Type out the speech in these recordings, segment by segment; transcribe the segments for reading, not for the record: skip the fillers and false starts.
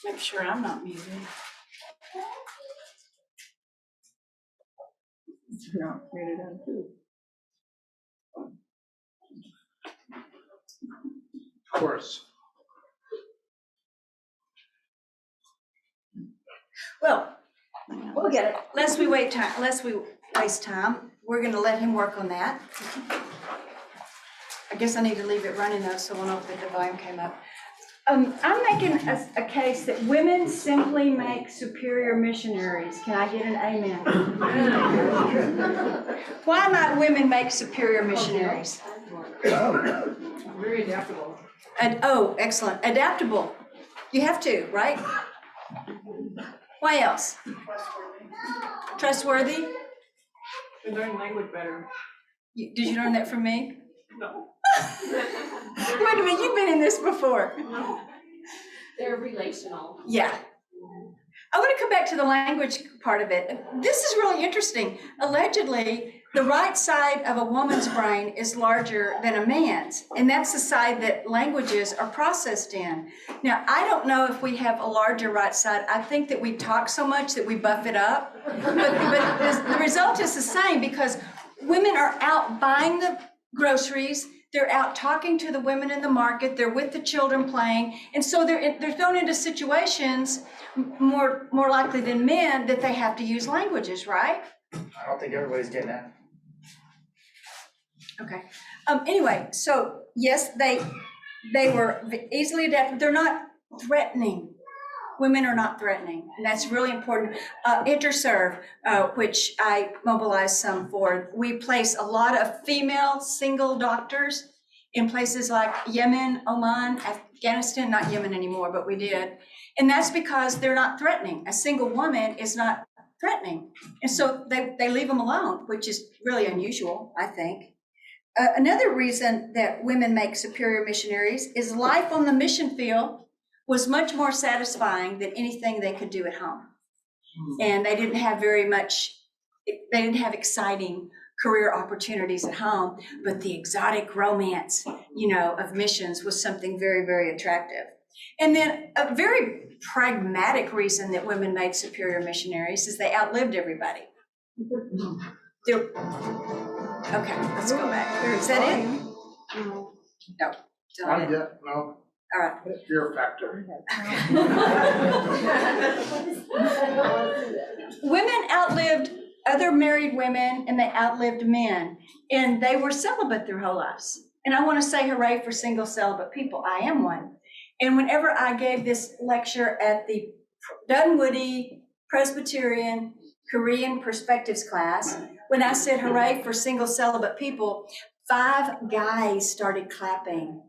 Make sure I'm not muted. No, muted on too. Of course. Well, we'll get it. Lest we waste time, we're gonna let him work on that. I guess I need to leave it running though, so we'll know if the volume came up. I'm making a case that women simply make superior missionaries. Can I get an amen? Why might women make superior missionaries? Very adaptable. Excellent. Adaptable. You have to, right? Why else? Trustworthy? They learn language better. Did you learn that from me? No. Wait a minute, you've been in this before. No. They're relational. Yeah. I want to come back to the language part of it. This is really interesting. Allegedly, the right side of a woman's brain is larger than a man's, and that's the side that languages are processed in. Now, I don't know if we have a larger right side. I think that we talk so much that we buff it up, but the result is the same because women are out buying the groceries. They're out talking to the women in the market. They're with the children playing. And so they're thrown into situations more likely than men that they have to use languages, right? I don't think everybody's getting that. Okay. Anyway, so yes, they were easily adapted. They're not threatening. Women are not threatening, and that's really important. InterServe, which I mobilized some for, we place a lot of female single doctors in places like Yemen, Oman, Afghanistan, not Yemen anymore, but we did. And that's because they're not threatening. A single woman is not threatening. And so they leave them alone, which is really unusual, I think. Another reason that women make superior missionaries is life on the mission field was much more satisfying than anything they could do at home. And they didn't have exciting career opportunities at home, but the exotic romance, of missions was something very, very attractive. And then a very pragmatic reason that women made superior missionaries is they outlived everybody. Okay, let's go back. Is that it? No. No. All right. Fear factor. Women outlived other married women and they outlived men, and they were celibate their whole lives. And I want to say hooray for single celibate people. I am one. And whenever I gave this lecture at the Dunwoody Presbyterian Korean Perspectives class, when I said hooray for single celibate people, 5 guys started clapping.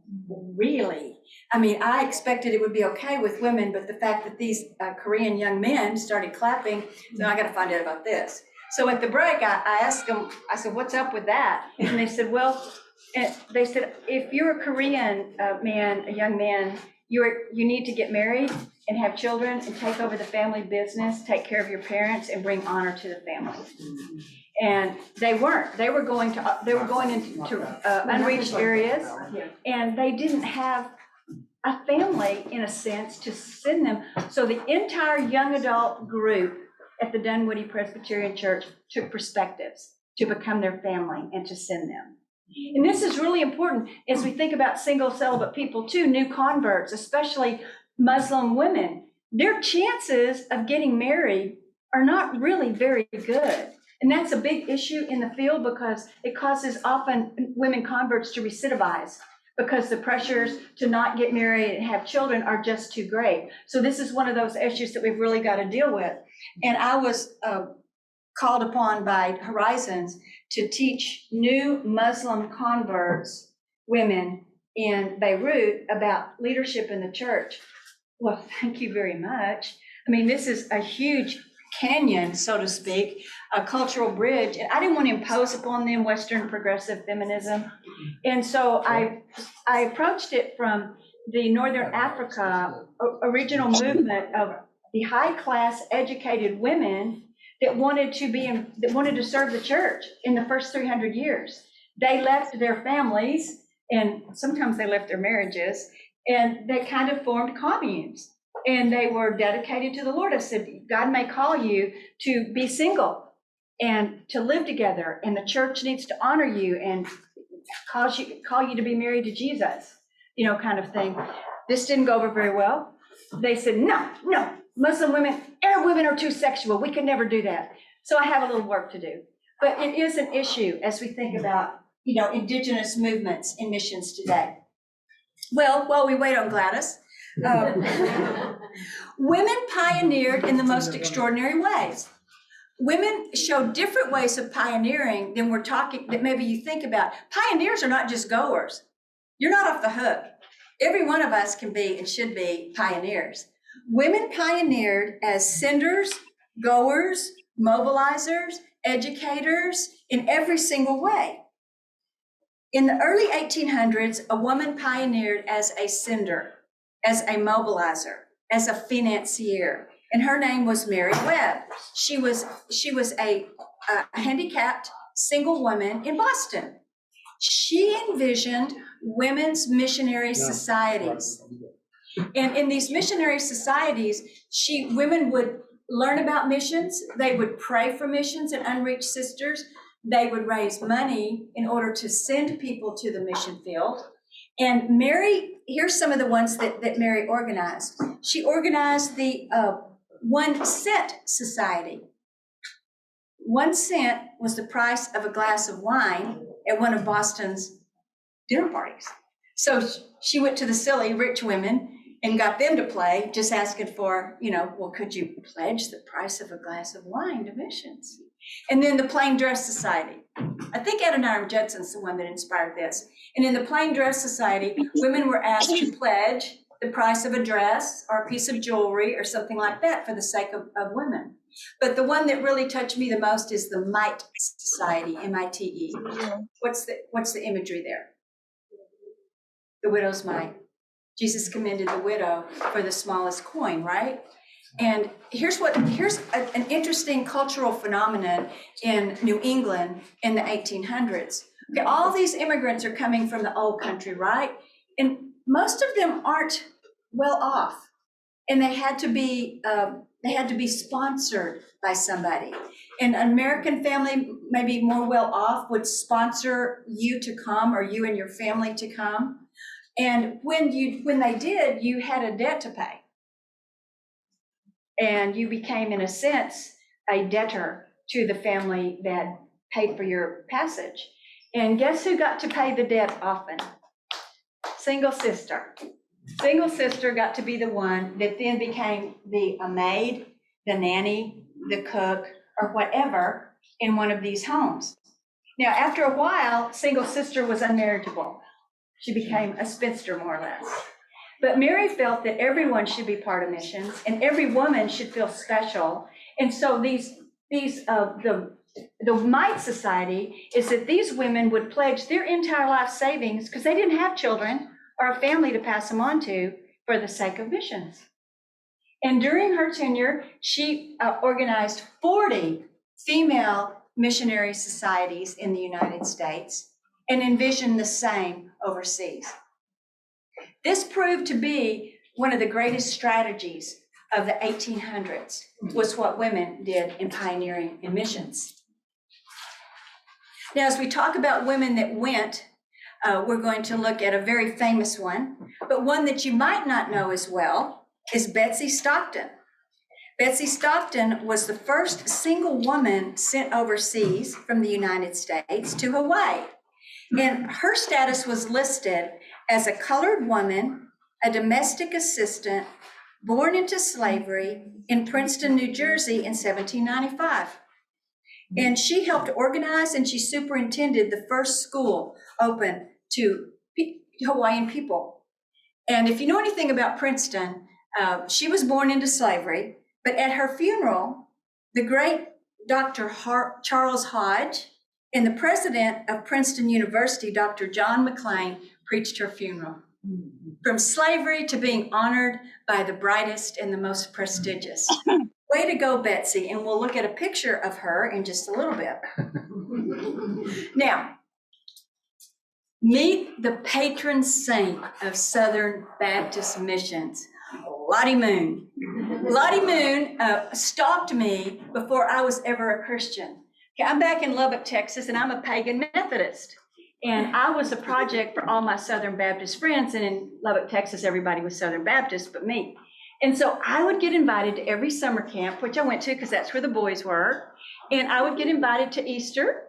Really? I mean, I expected it would be okay with women, but the fact that these Korean young men started clapping, so I got to find out about this. So at the break, I asked them, I said, what's up with that? And they said, if you're a Korean man, a young man, you need to get married and have children and take over the family business, take care of your parents and bring honor to the family. And they weren't. They were going into unreached areas, and they didn't have a family, in a sense, to send them. So the entire young adult group at the Dunwoody Presbyterian Church took perspectives to become their family and to send them. And this is really important as we think about single celibate people too, new converts, especially Muslim women. Their chances of getting married are not really very good. And that's a big issue in the field because it causes often women converts to recidivize because the pressures to not get married and have children are just too great. So this is one of those issues that we've really got to deal with. And I was called upon by Horizons to teach new Muslim converts, women in Beirut, about leadership in the church. Well, thank you very much. I mean, this is a huge canyon, so to speak, a cultural bridge. And I didn't want to impose upon them Western progressive feminism. And so I approached it from the Northern Africa original movement of the high class educated women that wanted to serve the church in the first 300 years. They left their families, and sometimes they left their marriages, And they kind of formed communes, and they were dedicated to the Lord. I said, God may call you to be single and to live together, and the church needs to honor you and call you to be married to Jesus, kind of thing. This didn't go over very well. They said, no, Muslim women, Arab women are too sexual. We can never do that. So I have a little work to do. But it is an issue as we think about, indigenous movements in missions today. Well, while we wait on Gladys, women pioneered in the most extraordinary ways. Women show different ways of pioneering than that maybe you think about. Pioneers are not just goers. You're not off the hook. Every one of us can be and should be pioneers. Women pioneered as senders, goers, mobilizers, educators in every single way. In the early 1800s, a woman pioneered as a sender, as a mobilizer, as a financier, and her name was Mary Webb. She was a handicapped single woman in Boston. She envisioned women's missionary societies. And in these missionary societies, women would learn about missions. They would pray for missions and unreached sisters. They would raise money in order to send people to the mission field. And Mary, here's some of the ones that Mary organized. She organized the 1 cent society. 1 cent was the price of a glass of wine at one of Boston's dinner parties. So she went to the silly rich women and got them to play, just asking for, well, could you pledge the price of a glass of wine to missions? And then the Plain Dress Society. I think Adoniram Judson's the one that inspired this. And in the Plain Dress Society, women were asked to pledge the price of a dress or a piece of jewelry or something like that for the sake of women. But the one that really touched me the most is the Mite Society, M-I-T-E. What's the imagery there? The widow's mite. Jesus commended the widow for the smallest coin, right? And here's an interesting cultural phenomenon in New England in the 1800s. Okay, all these immigrants are coming from the old country, right? And most of them aren't well off, and they had to be sponsored by somebody. And an American family, maybe more well off, would sponsor you to come, or you and your family to come. And when they did, you had a debt to pay. And you became, in a sense, a debtor to the family that paid for your passage. And guess who got to pay the debt often? Single sister. Single sister got to be the one that then became the maid, the nanny, the cook, or whatever in one of these homes. Now, after a while, single sister was unmarriageable. She became a spinster, more or less. But Mary felt that everyone should be part of missions, and every woman should feel special. And so the Mite Society is that these women would pledge their entire life savings, because they didn't have children or a family to pass them on to, for the sake of missions. And during her tenure, she organized 40 female missionary societies in the United States and envisioned the same overseas. This proved to be one of the greatest strategies of the 1800s, was what women did in pioneering in missions. Now, as we talk about women that went, we're going to look at a very famous one, but one that you might not know as well is Betsy Stockton. Betsy Stockton was the first single woman sent overseas from the United States to Hawaii. And her status was listed as a colored woman, a domestic assistant, born into slavery in Princeton, New Jersey in 1795. And she helped organize and she superintended the first school open to Hawaiian people. And if you know anything about Princeton, she was born into slavery, but at her funeral, the great Dr. Charles Hodge and the president of Princeton University, Dr. John McLean, preached her funeral. From slavery to being honored by the brightest and the most prestigious. Way to go, Betsy. And we'll look at a picture of her in just a little bit. Now, Meet the patron saint of Southern Baptist Missions, Lottie Moon. Lottie Moon stalked me before I was ever a Christian. Okay, I'm back in Lubbock, Texas, and I'm a pagan Methodist. And I was a project for all my Southern Baptist friends, and in Lubbock, Texas, everybody was Southern Baptist but me. And so I would get invited to every summer camp, which I went to because that's where the boys were. And I would get invited to Easter,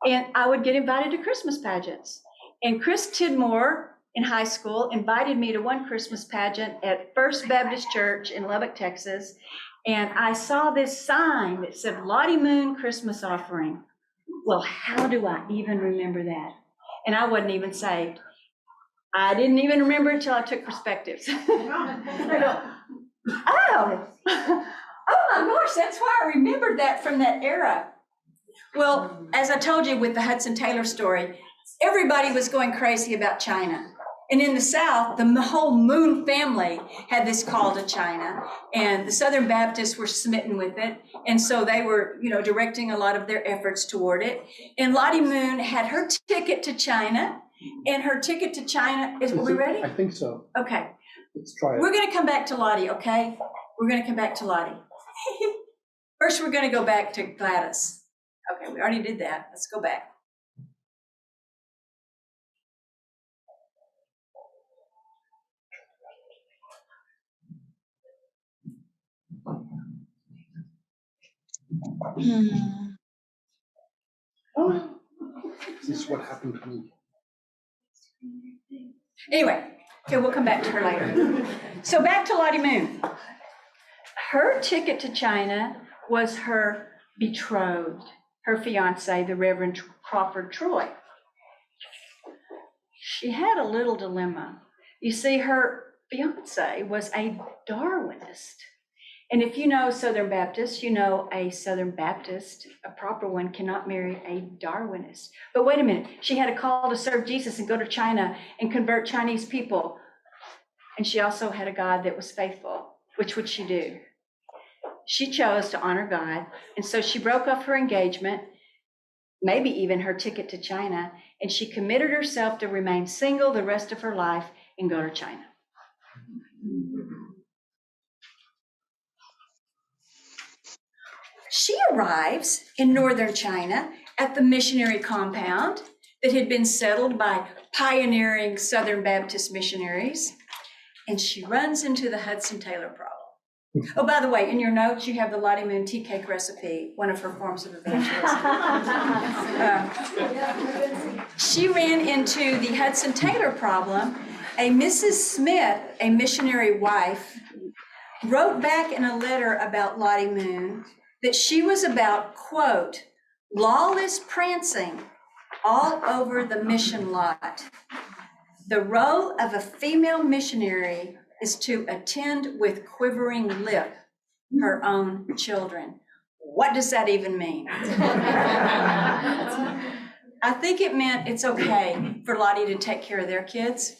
and I would get invited to Christmas pageants. And Chris Tidmore in high school invited me to one Christmas pageant at First Baptist Church in Lubbock, Texas. And I saw this sign that said Lottie Moon Christmas Offering. Well, how do I even remember that? And I wasn't even saved. I didn't even remember until I took perspectives. I go, oh my gosh, that's why I remembered that from that era. Well, as I told you with the Hudson Taylor story, everybody was going crazy about China. And in the South, the whole Moon family had this call to China, and the Southern Baptists were smitten with it. And so they were, directing a lot of their efforts toward it. And Lottie Moon had her ticket to China, and her ticket to China are we ready? I think so. Okay. Let's try it. We're going to come back to Lottie, okay? We're going to come back to Lottie. First, we're going to go back to Gladys. Okay, we already did that. Let's go back. Oh. This is what happened to me. Anyway, okay, we'll come back to her later. So back to Lottie Moon. Her ticket to China was her betrothed, her fiance, the Reverend Crawford Troy. She had a little dilemma. You see, her fiance was a Darwinist. And if you know Southern Baptist, you know a Southern Baptist, a proper one, cannot marry a Darwinist. But wait a minute, she had a call to serve Jesus and go to China and convert Chinese people. And she also had a God that was faithful. Which would she do? She chose to honor God. And so she broke off her engagement, maybe even her ticket to China, and she committed herself to remain single the rest of her life and go to China. She arrives in northern China at the missionary compound that had been settled by pioneering Southern Baptist missionaries, and she runs into the Hudson Taylor problem. Oh, by the way, in your notes, you have the Lottie Moon tea cake recipe, one of her forms of evangelism. She ran into the Hudson Taylor problem. A Mrs. Smith, a missionary wife, wrote back in a letter about Lottie Moon that she was about, quote, lawless prancing all over the mission lot. The role of a female missionary is to attend with quivering lip her own children. What does that even mean? I think it meant it's okay for Lottie to take care of their kids,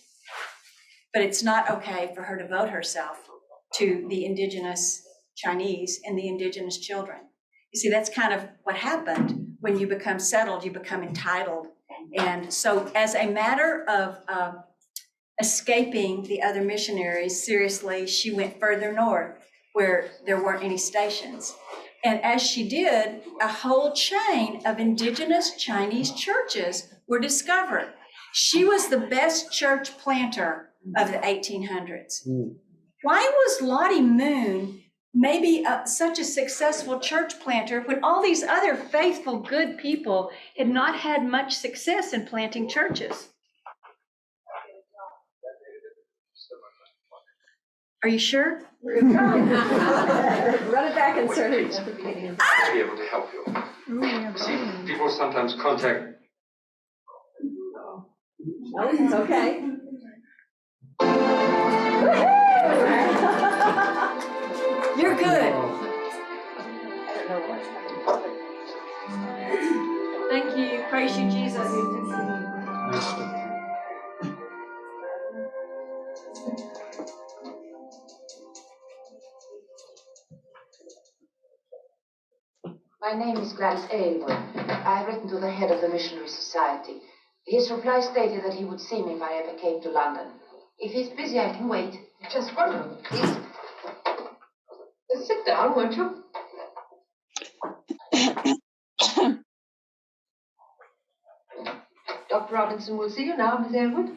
but it's not okay for her to devote herself to the indigenous Chinese and the indigenous children. You see, that's kind of what happened when you become settled, you become entitled. And so as a matter of escaping the other missionaries, seriously, she went further north where there weren't any stations. And as she did, a whole chain of indigenous Chinese churches were discovered. She was the best church planter of the 1800s. Why was Lottie Moon maybe such a successful church planter when all these other faithful, good people had not had much success in planting churches? Are you sure? Run it back and start it at the beginning. To be able to help you. See, people sometimes contact. No, it's okay. You're good. Thank you. Praise you, Jesus. My name is Gladys Aylward. I have written to the head of the Missionary Society. His reply stated that he would see me if I ever came to London. If he's busy, I can wait. Just 1 moment, please. Sit down, won't you? Dr. Robinson will see you now, Miss Elwood.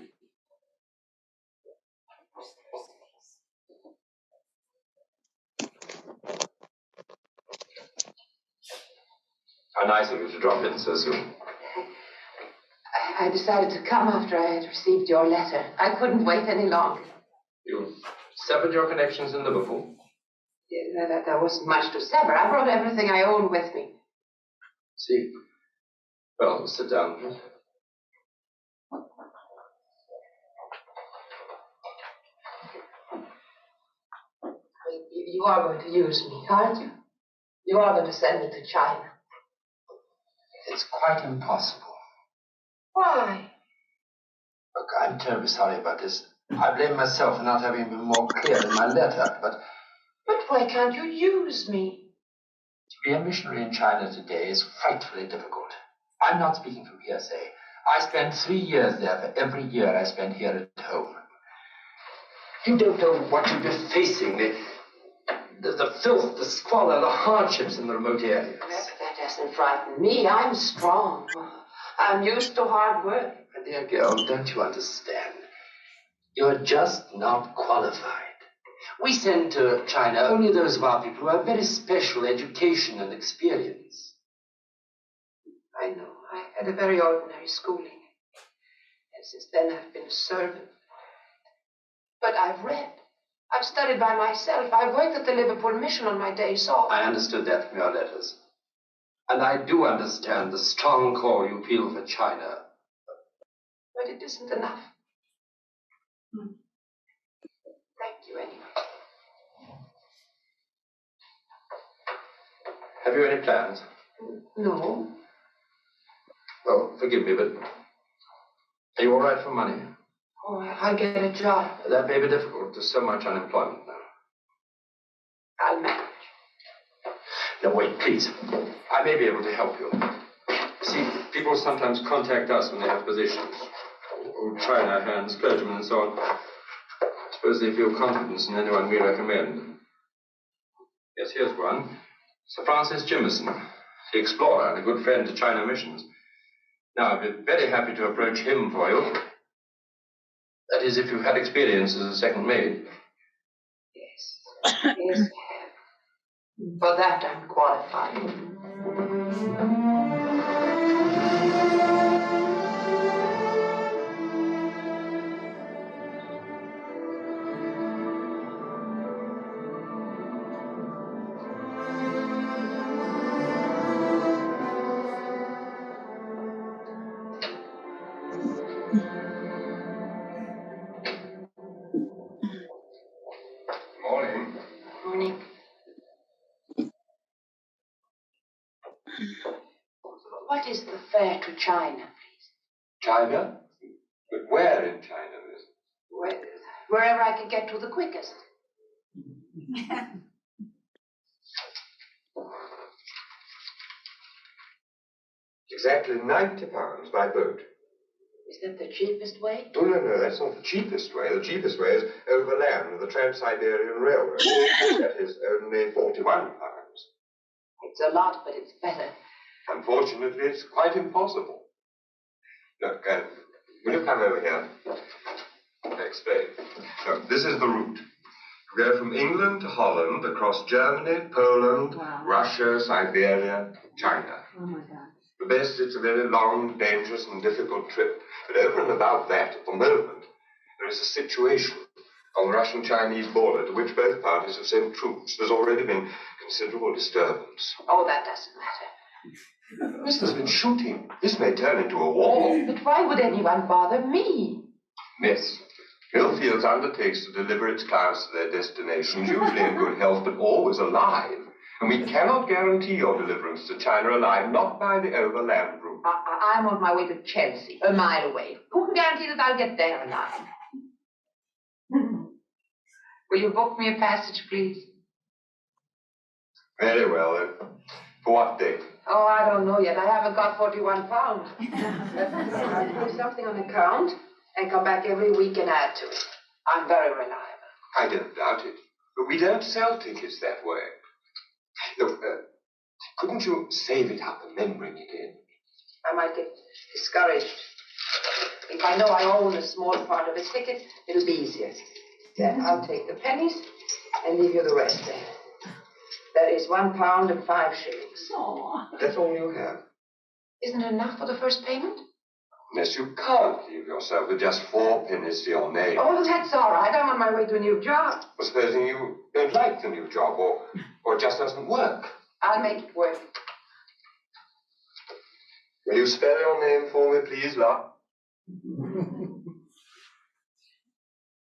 How nice of you to drop in so soon. I decided to come after I had received your letter. I couldn't wait any longer. You severed your connections in Liverpool? Yeah, there wasn't much to sever. I brought everything I owned with me. See. Well, sit down, please. You are going to use me, aren't you? You are going to send me to China. It's quite impossible. Why? Look, I'm terribly sorry about this. I blame myself for not having been more clear in my letter, but But why can't you use me? to be a missionary in China today is frightfully difficult. I'm not speaking from hearsay. I spent 3 years there for every year I spent here at home. You don't know what you've been facing, the filth, the squalor, the hardships in the remote areas. That doesn't frighten me. I'm strong. I'm used to hard work. My dear girl, don't you understand? You're just not qualified. We send to China only those of our people who have very special education and experience. I know. I had a very ordinary schooling. And since then I've been a servant. But I've read. I've studied by myself. I've worked at the Liverpool Mission on my days off. I understood that from your letters. And I do understand the strong call you feel for China. But it isn't enough. Thank you anyway. Have you any plans? No. Well, forgive me, but are you all right for money? Oh, I'll get a job. That may be difficult. There's so much unemployment now. I'll manage. No, wait, please. I may be able to help you. See, people sometimes contact us when they have positions. Old China hands, clergymen, and so on. I suppose they feel confidence in anyone we recommend. Yes, here's one. Sir Francis Jimison, the explorer and a good friend to China missions. Now, I'd be very happy to approach him for you. That is, if you've had experience as a second maid. Yes. Yes. For that, I'm qualified. Morning. Morning. What is the fare to China, please? China? But where in China, miss? Wherever I can get to the quickest. Exactly £90 by boat. Is that the cheapest way? Oh, no, that's not the cheapest way. The cheapest way is overland with the Trans-Siberian Railway. That is only £41. It's a lot, but it's better. Unfortunately, it's quite impossible. Look, will you come over here? I'll explain. Look, this is the route. You go from England to Holland, across Germany, Poland, Russia, Siberia, China. Oh my God. The best, it's a very long, dangerous, and difficult trip. But over and above that, at the moment, there is a situation on the Russian-Chinese border to which both parties have sent troops. There's already been considerable disturbance. Oh, that doesn't matter. There's been shooting. This may turn into a war. But why would anyone bother me? Miss, Hillfields undertakes to deliver its clients to their destinations, usually in good health, but always alive. And we cannot guarantee your deliverance to China alive, not by the overland route. I'm on my way to Chelsea, a mile away. Who can guarantee that I'll get there alive? Will you book me a passage, please? Very well, then. For what date? Oh, I don't know yet. I haven't got 41 pounds. I'll put something on account and come back every week and add to it. I'm very reliable. I don't doubt it. But we don't sell tickets that way. Look, couldn't you save it up and then bring it in? I might get discouraged. If I know I own a small part of a ticket, it'll be easier. Then I'll take the pennies and leave you the rest there. That is £1 and 5 shillings. Aw. That's all you have. Isn't it enough for the first payment? Yes, you can't leave yourself with just 4 pennies to your name. Oh, that's all right. I'm on my way to a new job. Well, supposing you don't like the new job or it just doesn't work. I'll make it work. Will you spell your name for me, please, love?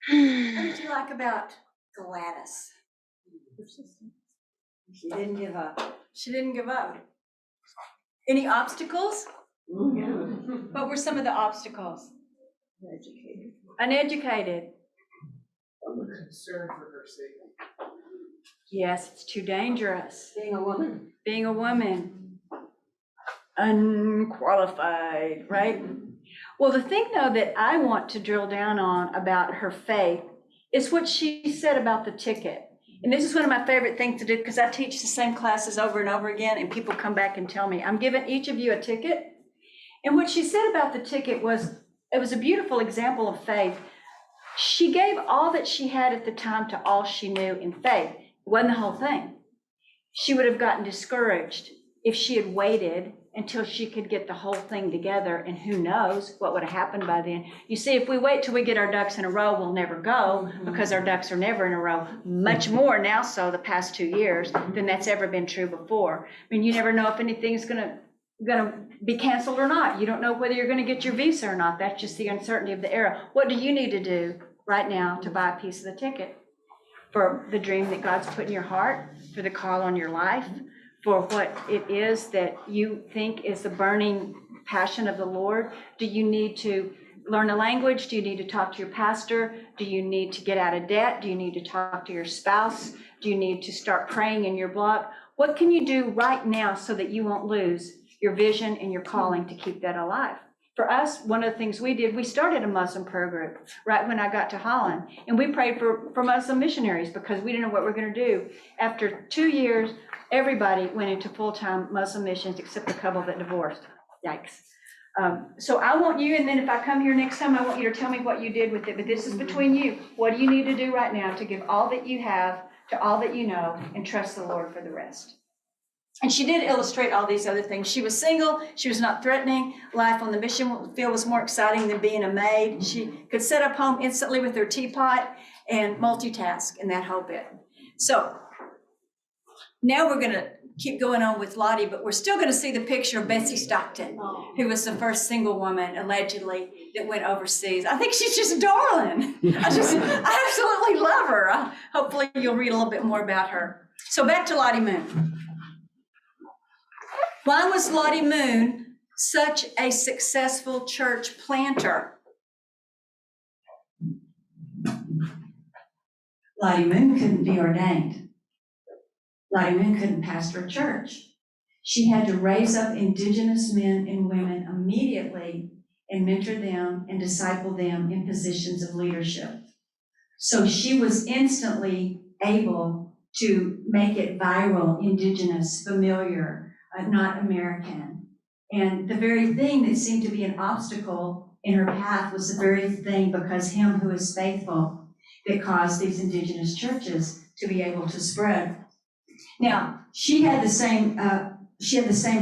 What did you like about Gladys? She didn't give up. She didn't give up. Any obstacles? What were some of the obstacles? Educated. Uneducated. I'm concerned for her safety. Yes, it's too dangerous. Being a woman. Being a woman. Unqualified, right? Well, the thing though that I want to drill down on about her faith is what she said about the ticket. And this is one of my favorite things to do because I teach the same classes over and over again and people come back and tell me, I'm giving each of you a ticket. And what she said about the ticket was, it was a beautiful example of faith. She gave all that she had at the time to all she knew in faith. It wasn't the whole thing. She would have gotten discouraged if she had waited until she could get the whole thing together, and who knows what would have happened by then. You see, if we wait till we get our ducks in a row, we'll never go because our ducks are never in a row. Much more now so the past 2 years than that's ever been true before. I mean, you never know if anything's gonna be canceled or not. You don't know whether you're gonna get your visa or not. That's just the uncertainty of the era. What do you need to do right now to buy a piece of the ticket for the dream that God's put in your heart, for the call on your life, for what it is that you think is the burning passion of the Lord? Do you need to learn a language? Do you need to talk to your pastor? Do you need to get out of debt? Do you need to talk to your spouse? Do you need to start praying in your block? What can you do right now so that you won't lose your vision and your calling to keep that alive? For us, one of the things we did, we started a Muslim prayer group right when I got to Holland. And we prayed for Muslim missionaries because we didn't know what we were going to do. After 2 years, everybody went into full-time Muslim missions except a couple that divorced. Yikes. So I want you, and then if I come here next time, I want you to tell me what you did with it. But this is between you. What do you need to do right now to give all that you have to all that you know and trust the Lord for the rest? And she did illustrate all these other things. She was single. She was not threatening. Life on the mission field was more exciting than being a maid. She could set up home instantly with her teapot and multitask in that whole bit. So now we're going to keep going on with Lottie, but we're still going to see the picture of Betsy Stockton, who was the first single woman, allegedly, that went overseas. I think she's just darling. I absolutely love her. Hopefully you'll read a little bit more about her. So back to Lottie Moon. Why was Lottie Moon such a successful church planter? Lottie Moon couldn't be ordained. Lottie Moon couldn't pastor a church. She had to raise up indigenous men and women immediately and mentor them and disciple them in positions of leadership. So she was instantly able to make it viral, indigenous, familiar, not American. And the very thing that seemed to be an obstacle in her path was the very thing, because him who is faithful, that caused these indigenous churches to be able to spread. Now, she had the same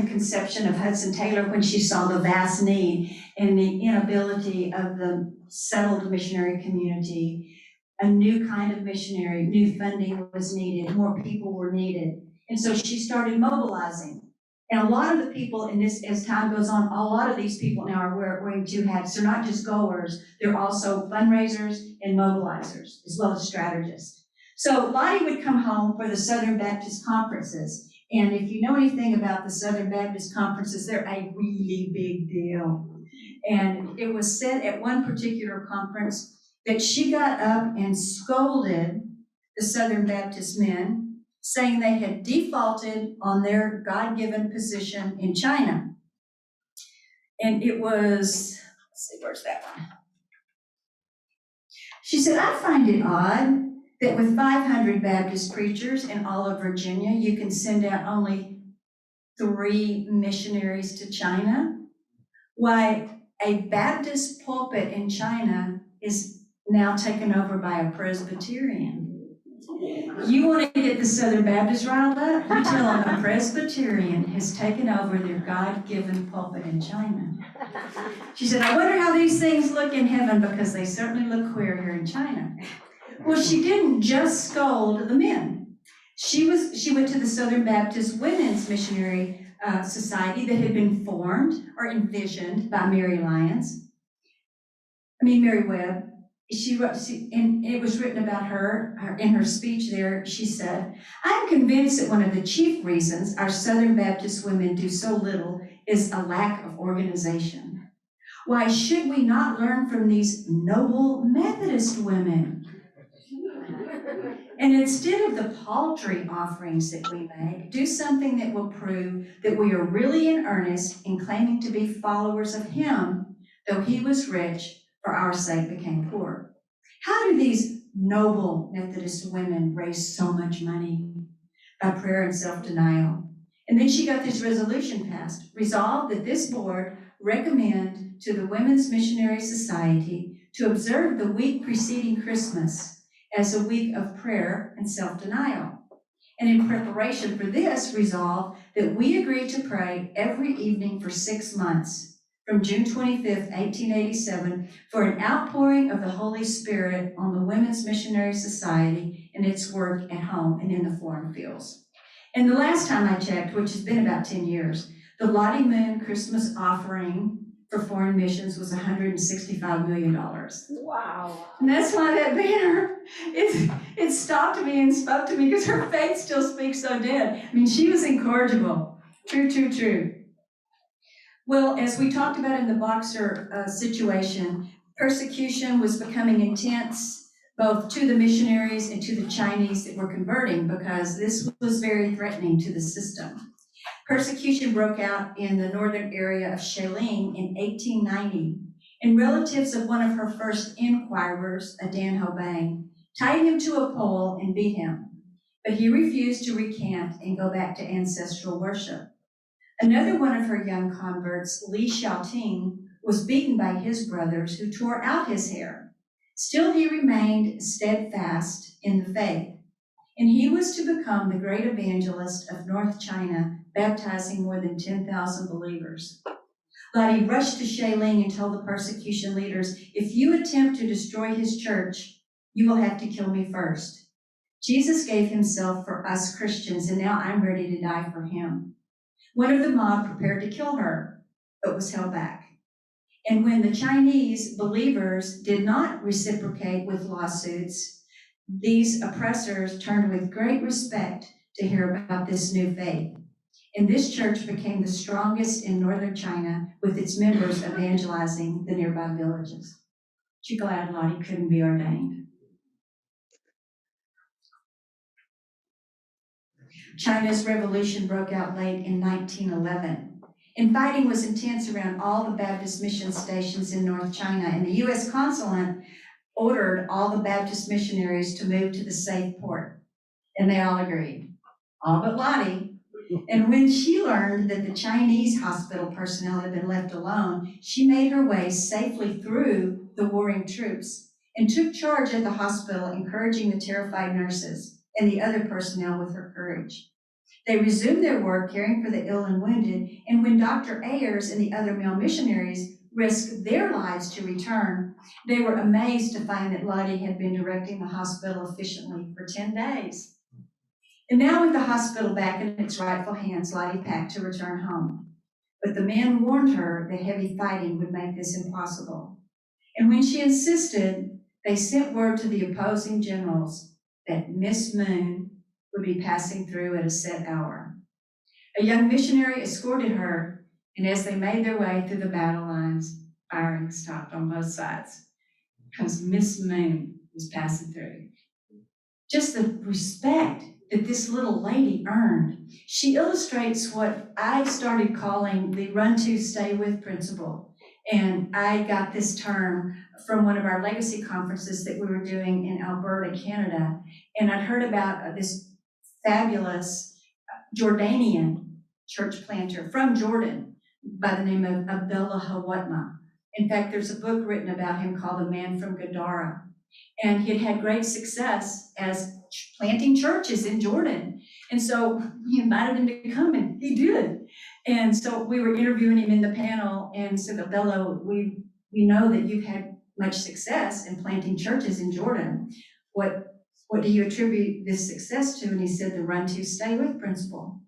conception of Hudson Taylor when she saw the vast need and the inability of the settled missionary community. A new kind of missionary, new funding was needed, more people were needed. And so she started mobilizing. And a lot of the people in this, as time goes on, a lot of these people now are wearing two hats. They're not just goers, they're also fundraisers and mobilizers, as well as strategists. So Lottie would come home for the Southern Baptist conferences. And if you know anything about the Southern Baptist conferences, they're a really big deal. And it was said at one particular conference that she got up and scolded the Southern Baptist men saying they had defaulted on their God-given position in China. And it was, let's see, where's that one? She said, I find it odd that with 500 Baptist preachers in all of Virginia, you can send out only 3 missionaries to China. Why, a Baptist pulpit in China is now taken over by a Presbyterian. You want to get the Southern Baptists riled up? You tell them a Presbyterian has taken over their God-given pulpit in China. She said, I wonder how these things look in heaven, because they certainly look queer here in China. Well, she didn't just scold the men. She went to the Southern Baptist Women's Missionary Society that had been formed or envisioned by Mary Webb. She wrote, and it was written about her in her speech there. She said, I'm convinced that one of the chief reasons our Southern Baptist women do so little is a lack of organization. Why should we not learn from these noble Methodist women? And instead of the paltry offerings that we make, do something that will prove that we are really in earnest in claiming to be followers of Him, though He was rich, for our sake became poor. How do these noble Methodist women raise so much money? By prayer and self-denial. And then she got this resolution passed. Resolved that this board recommend to the Women's Missionary Society to observe the week preceding Christmas as a week of prayer and self-denial. And in preparation for this, resolve that we agree to pray every evening for 6 months, from June 25th, 1887, for an outpouring of the Holy Spirit on the Women's Missionary Society and its work at home and in the foreign fields. And the last time I checked, which has been about 10 years, the Lottie Moon Christmas offering for foreign missions was $165 million. Wow. And that's why that banner, it stopped me and spoke to me, because her faith still speaks so dead. I mean, she was incorrigible. True, true, true. Well, as we talked about in the Boxer situation, persecution was becoming intense, both to the missionaries and to the Chinese that were converting, because this was very threatening to the system. Persecution broke out in the northern area of Shilin in 1890, and relatives of one of her first inquirers, Dan Ho Bang, tied him to a pole and beat him. But he refused to recant and go back to ancestral worship. Another one of her young converts, Li Xiaoting, was beaten by his brothers, who tore out his hair. Still, he remained steadfast in the faith, and he was to become the great evangelist of North China, baptizing more than 10,000 believers. Lottie rushed to Shilin and told the persecution leaders, if you attempt to destroy his church, you will have to kill me first. Jesus gave himself for us Christians, and now I'm ready to die for him. One of the mob prepared to kill her, but was held back. And when the Chinese believers did not reciprocate with lawsuits, these oppressors turned with great respect to hear about this new faith. And this church became the strongest in northern China, with its members evangelizing the nearby villages. She glad Lottie couldn't be ordained. China's revolution broke out late in 1911, and fighting was intense around all the Baptist mission stations in North China, and the U.S. consulate ordered all the Baptist missionaries to move to the safe port, and they all agreed, all but Lottie. And when she learned that the Chinese hospital personnel had been left alone, she made her way safely through the warring troops and took charge at the hospital, encouraging the terrified nurses and the other personnel with her courage. They resumed their work caring for the ill and wounded, and when Dr. Ayers and the other male missionaries risked their lives to return, they were amazed to find that Lottie had been directing the hospital efficiently for 10 days. And now with the hospital back in its rightful hands, Lottie packed to return home. But the men warned her that heavy fighting would make this impossible. And when she insisted, they sent word to the opposing generals that Miss Moon would be passing through at a set hour. A young missionary escorted her, and as they made their way through the battle lines, firing stopped on both sides, because Miss Moon was passing through. Just the respect that this little lady earned. She illustrates what I started calling the run to, stay with principle. And I got this term from one of our legacy conferences that we were doing in Alberta, Canada. And I'd heard about this fabulous Jordanian church planter from Jordan by the name of Abdullah Hawatma. In fact, there's a book written about him called The Man from Gadara. And he had great success as planting churches in Jordan. And so he invited him to come, and he did. And so we were interviewing him in the panel and said, Abdullah, we know that you've had much success in planting churches in Jordan. What do you attribute this success to? And he said, the run to, stay with principle.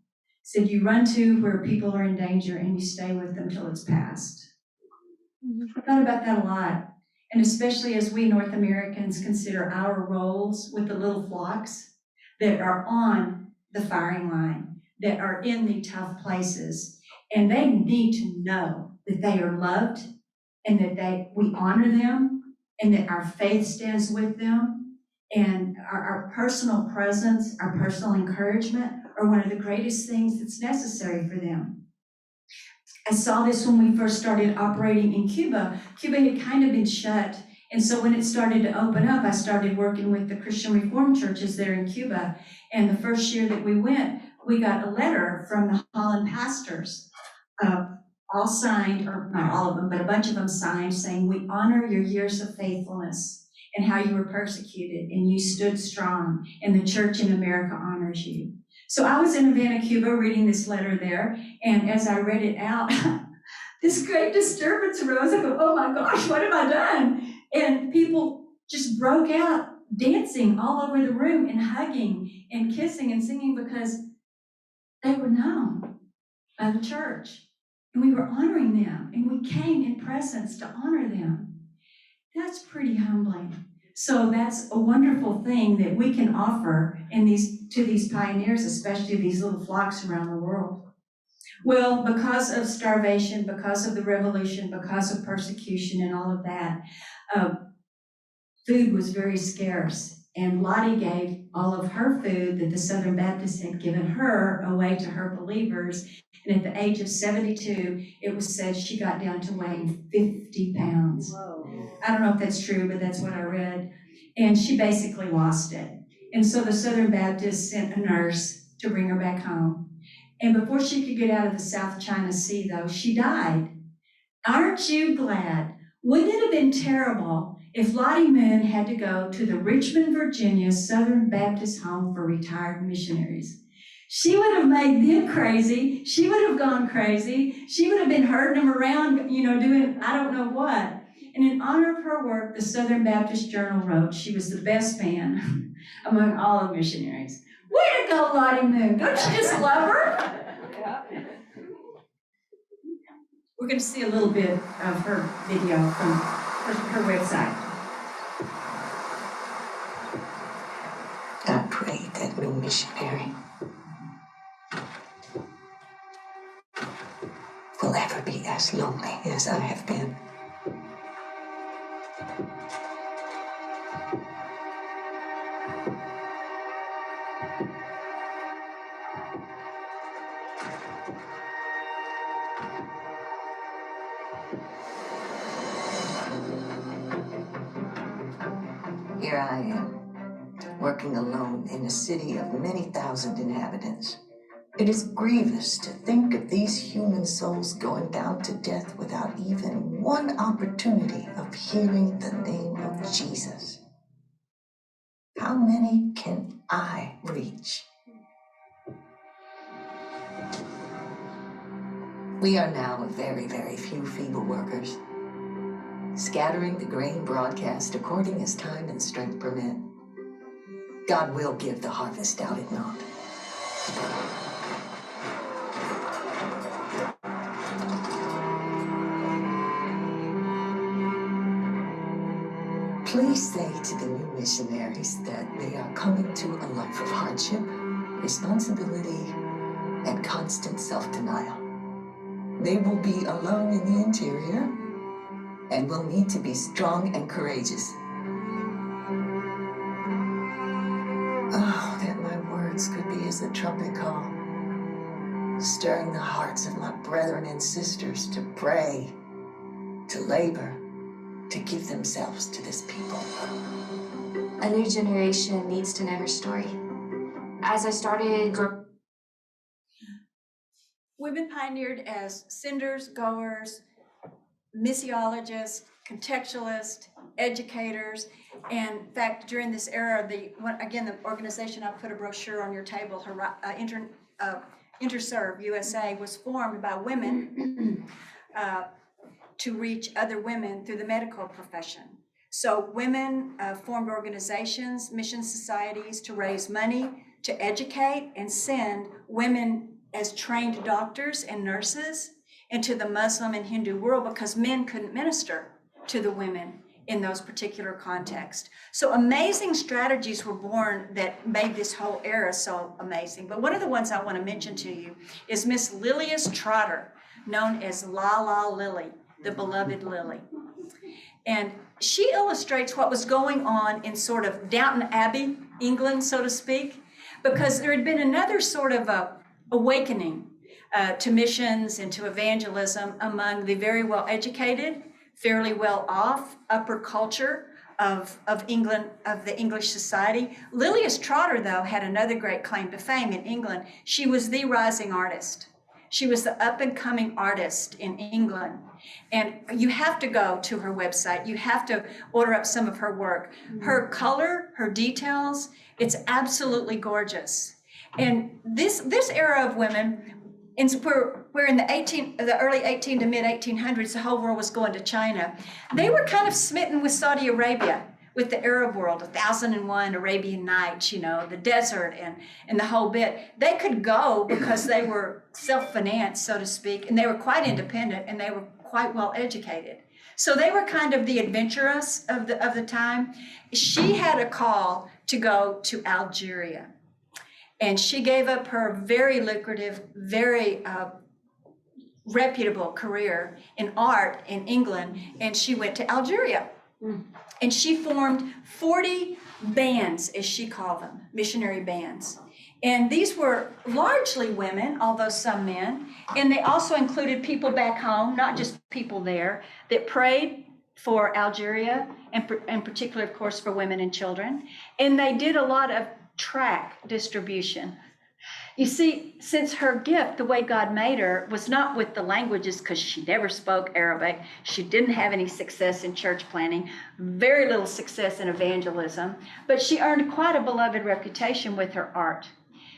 He said, you run to where people are in danger and you stay with them till it's past. I thought about that a lot. And especially as we North Americans consider our roles with the little flocks that are on the firing line, that are in the tough places, and they need to know that they are loved and that we honor them and that our faith stands with them, and our personal presence, our personal encouragement are one of the greatest things that's necessary for them. I saw this when we first started operating in Cuba. Cuba had kind of been shut. And so when it started to open up, I started working with the Christian Reformed churches there in Cuba. And the first year that we went, we got a letter from the Holland pastors, all signed, or not all of them, but a bunch of them signed, saying, we honor your years of faithfulness and how you were persecuted and you stood strong, and the church in America honors you. So I was in Havana, Cuba, reading this letter there, and as I read it out, this great disturbance arose. I go, oh my gosh, what have I done? And people just broke out dancing all over the room and hugging and kissing and singing because they were known by the church. And we were honoring them, and we came in presence to honor them. That's pretty humbling. So that's a wonderful thing that we can offer to these pioneers, especially these little flocks around the world. Well, because of starvation, because of the revolution, because of persecution and all of that, food was very scarce. And Lottie gave all of her food that the Southern Baptists had given her away to her believers. And at the age of 72, it was said she got down to weighing 50 pounds. Whoa. I don't know if that's true, but that's what I read. And she basically lost it. And so the Southern Baptists sent a nurse to bring her back home. And before she could get out of the South China Sea, though, she died. Aren't you glad? Wouldn't it have been terrible if Lottie Moon had to go to the Richmond, Virginia Southern Baptist Home for Retired Missionaries? She would have made them crazy. She would have gone crazy. She would have been herding them around, doing I don't know what. And in honor of her work, the Southern Baptist Journal wrote she was the best man among all the missionaries. Way to go, Lottie Moon. Don't you just love her? Yeah. We're going to see a little bit of her video from her website. I pray that no missionary will ever be as lonely as I have been. Here I am, working alone in a city of many thousand inhabitants. It is grievous to think of these human souls going down to death without even one opportunity of hearing the name of Jesus. How many can I reach? We are now a very, very few feeble workers, scattering the grain broadcast according as time and strength permit. God will give the harvest, doubt it not. Please say to the new missionaries that they are coming to a life of hardship, responsibility, and constant self-denial. They will be alone in the interior and will need to be strong and courageous. Oh, that my words could is the trumpet call, stirring the hearts of my brethren and sisters to pray, to labor, to give themselves to this people. A new generation needs to know her story. As I started Women pioneered as senders, goers, missiologists, contextualists, educators. And in fact, during this era, the organization, I put a brochure on your table, InterServe USA was formed by women to reach other women through the medical profession. So women formed organizations, mission societies to raise money, to educate and send women as trained doctors and nurses into the Muslim and Hindu world because men couldn't minister to the women in those particular contexts. So amazing strategies were born that made this whole era so amazing. But one of the ones I want to mention to you is Miss Lilias Trotter, known as La La Lily, the beloved Lily. And she illustrates what was going on in sort of Downton Abbey, England, so to speak, because there had been another sort of awakening to missions and to evangelism among the very well educated, fairly well off upper culture of England, of the English society. Lilias Trotter, though, had another great claim to fame in England. She was the rising artist. She was the up and coming artist in England. And you have to go to her website. You have to order up some of her work. Her color, her details, it's absolutely gorgeous. And this era of women, where in the early 18 to mid 1800s, the whole world was going to China. They were kind of smitten with Saudi Arabia, with the Arab world, 1001 Arabian Nights, the desert and the whole bit. They could go because they were self-financed, so to speak, and they were quite independent and they were quite well educated. So they were kind of the adventurous of the time. She had a call to go to Algeria. And she gave up her very lucrative, very reputable career in art in England, and she went to Algeria. And she formed 40 bands, as she called them, missionary bands. And these were largely women, although some men. And they also included people back home, not just people there, that prayed for Algeria, and in particular, of course, for women and children. And they did a lot of tract distribution. You see, since her gift, the way God made her, was not with the languages, because she never spoke Arabic. She didn't have any success in church planting, very little success in evangelism, but she earned quite a beloved reputation with her art.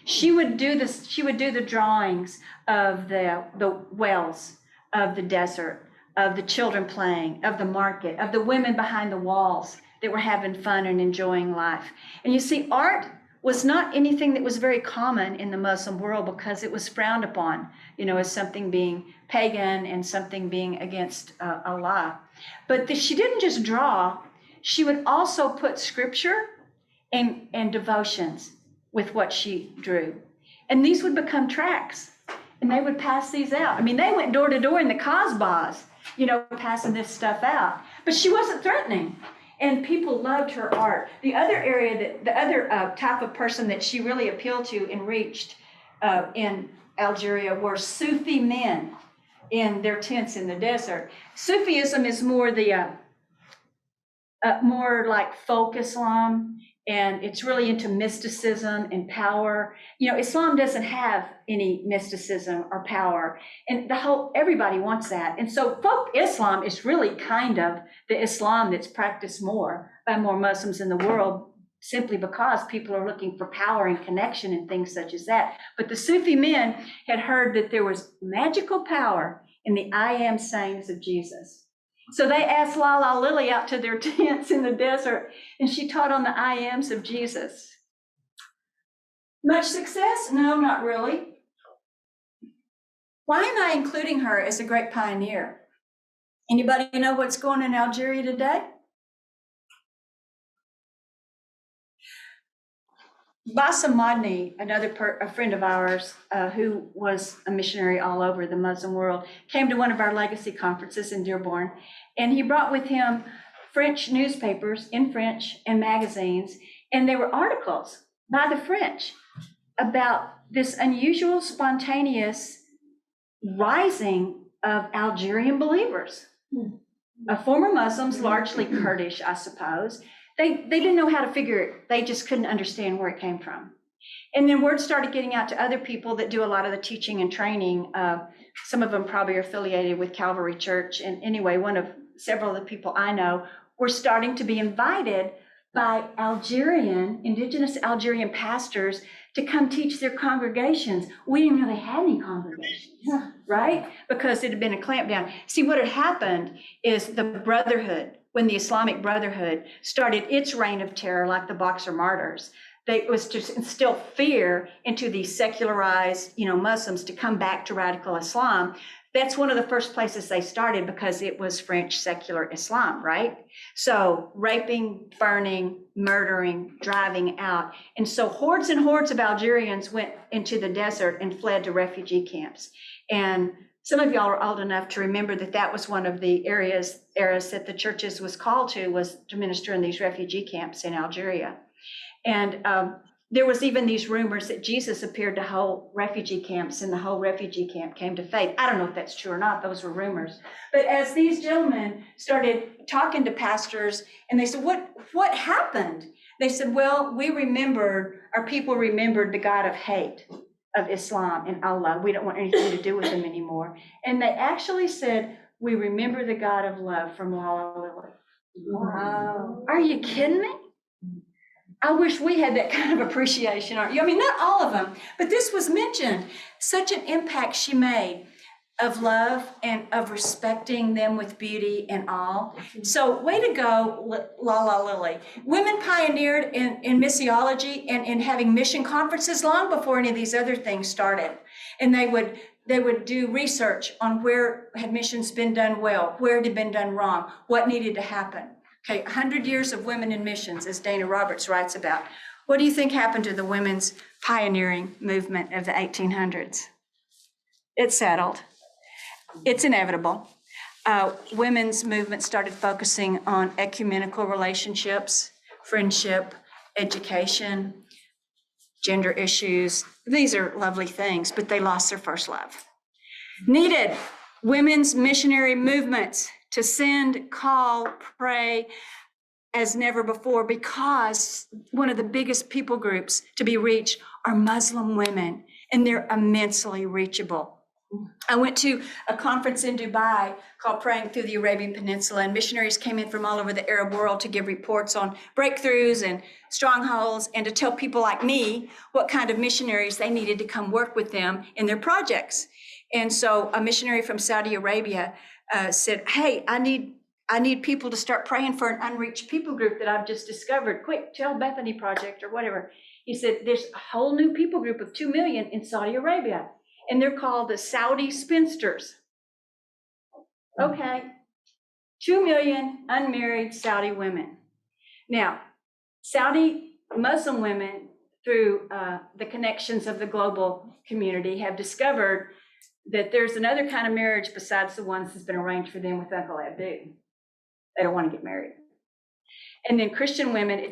She would do the drawings of the wells, of the desert, of the children playing, of the market, of the women behind the walls that were having fun and enjoying life. And you see, art was not anything that was very common in the Muslim world because it was frowned upon, as something being pagan and something being against Allah. But she didn't just draw, she would also put scripture and devotions with what she drew. And these would become tracts, and they would pass these out. I mean, they went door to door in the Kasbahs, passing this stuff out. But she wasn't threatening. And people loved her art. The other area, the other type of person that she really appealed to and reached in Algeria were Sufi men in their tents in the desert. Sufism is more more like folk Islam, and it's really into mysticism and power. Islam doesn't have any mysticism or power, and everybody wants that. And so folk Islam is really kind of the Islam that's practiced more by more Muslims in the world, simply because people are looking for power and connection and things such as that. But the Sufi men had heard that there was magical power in the I am sayings of Jesus. So they asked La La Lily out to their tents in the desert, and she taught on the I ams of Jesus. Much success? No, not really. Why am I including her as a great pioneer? Anybody know what's going on in Algeria today? Bassem Madni, a friend of ours who was a missionary all over the Muslim world, came to one of our legacy conferences in Dearborn, and he brought with him French newspapers in French and magazines, and there were articles by the French about this unusual, spontaneous rising of Algerian believers. Former Muslims, largely Kurdish, I suppose. They didn't know how to figure it. They just couldn't understand where it came from. And then word started getting out to other people that do a lot of the teaching and training. Some of them probably are affiliated with Calvary Church. And anyway, several of the people I know were starting to be invited by indigenous Algerian pastors to come teach their congregations. We didn't know they had any congregations, right? Because it had been a clampdown. See, what had happened is the Brotherhood, when the Islamic Brotherhood started its reign of terror, like the Boxer Martyrs, it was to instill fear into these secularized, Muslims to come back to radical Islam. That's one of the first places they started because it was French secular Islam, right? So raping, burning, murdering, driving out. And so hordes and hordes of Algerians went into the desert and fled to refugee camps. And some of y'all are old enough to remember that was one of the eras that the churches was called to, was to minister in these refugee camps in Algeria. And there was even these rumors that Jesus appeared to whole refugee camps and the whole refugee camp came to faith. I don't know if that's true or not. Those were rumors. But as these gentlemen started talking to pastors and they said, what happened? They said, well, our people remembered the God of hate of Islam and Allah. We don't want anything to do with him anymore. And they actually said, we remember the God of love from Lala Lily. Wow. Are you kidding me? I wish we had that kind of appreciation, aren't you? I mean, not all of them, but this was mentioned. Such an impact she made of love and of respecting them with beauty and all. So way to go, Lala Lily. Women pioneered in missiology and in having mission conferences long before any of these other things started. And they would do research on where had missions been done well, where it had been done wrong, what needed to happen. Okay, 100 years of women in missions, as Dana Roberts writes about. What do you think happened to the women's pioneering movement of the 1800s? It's settled. It's inevitable. Women's movement started focusing on ecumenical relationships, friendship, education, gender issues. These are lovely things, but they lost their first love. Needed women's missionary movements to send, call, pray as never before, because one of the biggest people groups to be reached are Muslim women, and they're immensely reachable. I went to a conference in Dubai called Praying Through the Arabian Peninsula, and missionaries came in from all over the Arab world to give reports on breakthroughs and strongholds and to tell people like me what kind of missionaries they needed to come work with them in their projects. And so a missionary from Saudi Arabia said, hey, I need people to start praying for an unreached people group that I've just discovered. Quick, tell Bethany Project or whatever. He said, there's a whole new people group of 2 million in Saudi Arabia, and they're called the Saudi Spinsters. Okay, 2 million unmarried Saudi women. Now, Saudi Muslim women, through the connections of the global community, have discovered that there's another kind of marriage besides the ones that's been arranged for them with Uncle Abdu. They don't want to get married. And then Christian women,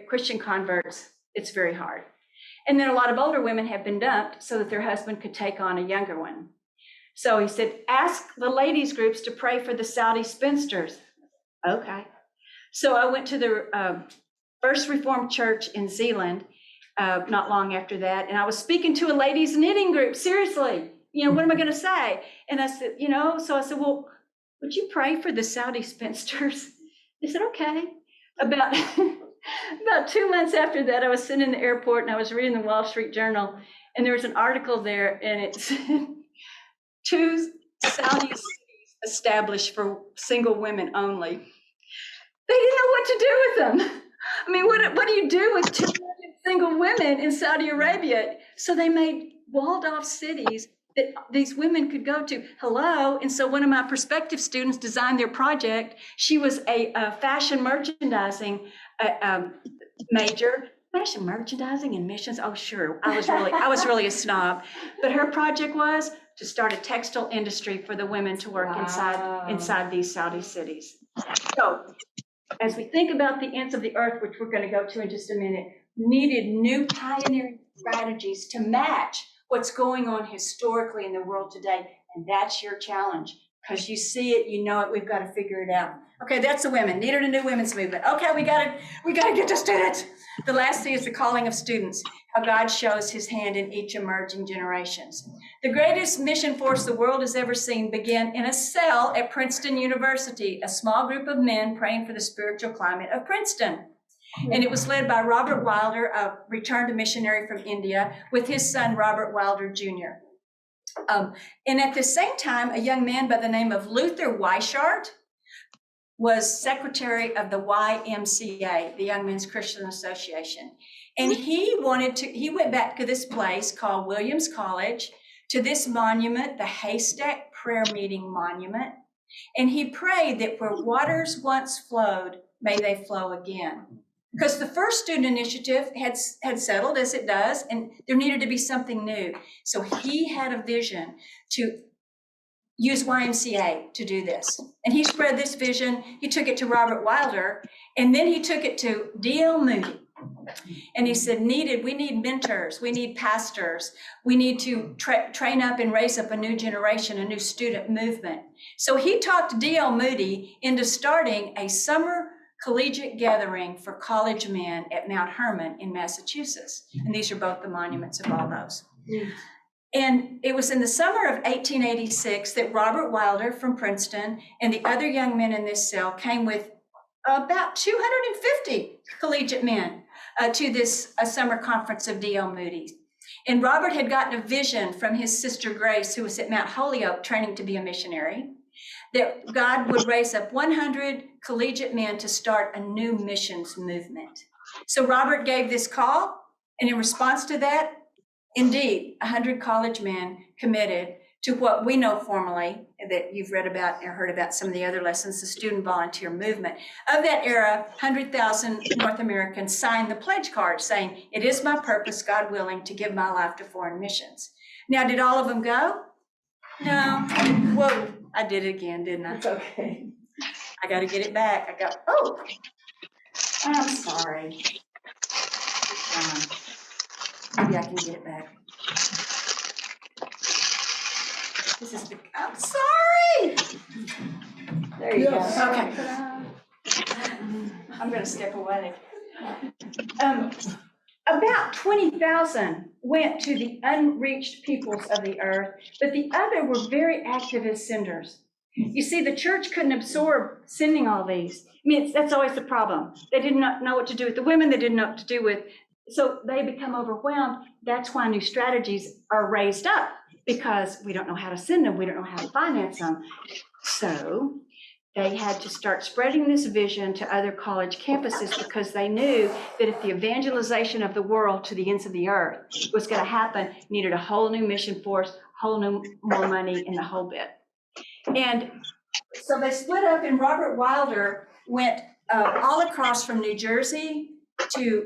Christian converts, it's very hard. And then a lot of older women have been dumped so that their husband could take on a younger one. So he said, ask the ladies groups to pray for the Saudi spinsters. Okay. So I went to the First Reformed Church in Zeeland not long after that, and I was speaking to a ladies knitting group, seriously. What am I going to say? And I said, so I said, well, would you pray for the Saudi spinsters? They said, okay. About 2 months after that, I was sitting in the airport and I was reading the Wall Street Journal, and there was an article there, and it said 2 Saudi cities established for single women only. They didn't know what to do with them. I mean, what do you do with 2 million single women in Saudi Arabia? So they made walled off cities that these women could go to. Hello. And so one of my prospective students designed their project. She was a fashion merchandising major. Fashion merchandising and missions. Oh, sure. I was really a snob. But her project was to start a textile industry for the women to work inside these Saudi cities. So as we think about the ends of the earth, which we're going to go to in just a minute, needed new pioneering strategies to match what's going on historically in the world today. And that's your challenge, because you see it, you know it, we've got to figure it out. Okay, that's the women, needed a new women's movement. Okay, we gotta get to students. The last thing is the calling of students, how God shows his hand in each emerging generations. The greatest mission force the world has ever seen began in a cell at Princeton University, a small group of men praying for the spiritual climate of Princeton. And it was led by Robert Wilder, a returned missionary from India, with his son, Robert Wilder Jr. And at the same time, a young man by the name of Luther Weichart was secretary of the YMCA, the Young Men's Christian Association. And he went back to this place called Williams College, to this monument, the Haystack Prayer Meeting Monument. And he prayed that where waters once flowed, may they flow again. Because the first student initiative had settled, as it does, and there needed to be something new. So he had a vision to use YMCA to do this. And he spread this vision, he took it to Robert Wilder, and then he took it to D.L. Moody. And he said, we need mentors, we need pastors, we need to train up and raise up a new generation, a new student movement. So he talked D.L. Moody into starting a summer collegiate gathering for college men at Mount Hermon in Massachusetts. And these are both the monuments of all those. And it was in the summer of 1886 that Robert Wilder from Princeton and the other young men in this cell came with about 250 collegiate men to this summer conference of D.L. Moody. And Robert had gotten a vision from his sister Grace, who was at Mount Holyoke training to be a missionary, that God would raise up 100 collegiate men to start a new missions movement. So Robert gave this call, and in response to that, indeed, 100 college men committed to what we know formally, that you've read about or heard about some of the other lessons, the student volunteer movement. Of that era, 100,000 North Americans signed the pledge card saying, "It is my purpose, God willing, to give my life to foreign missions." Now, did all of them go? No. Whoa, I did it again, didn't I? It's okay. I got to get it back. I'm sorry. Maybe I can get it back. I'm sorry. There you Yes. go. Okay. I'm going to step away. About 20,000 went to the unreached peoples of the earth, but the other were very active as senders. You see, the church couldn't absorb sending all these. I mean, that's always the problem. They did not know what to do with the women. They didn't know what to do with, so they become overwhelmed. That's why new strategies are raised up, because we don't know how to send them. We don't know how to finance them. So they had to start spreading this vision to other college campuses, because they knew that if the evangelization of the world to the ends of the earth was going to happen, you needed a whole new mission force, whole new more money, and the whole bit. And so they split up, and Robert Wilder went all across from New Jersey to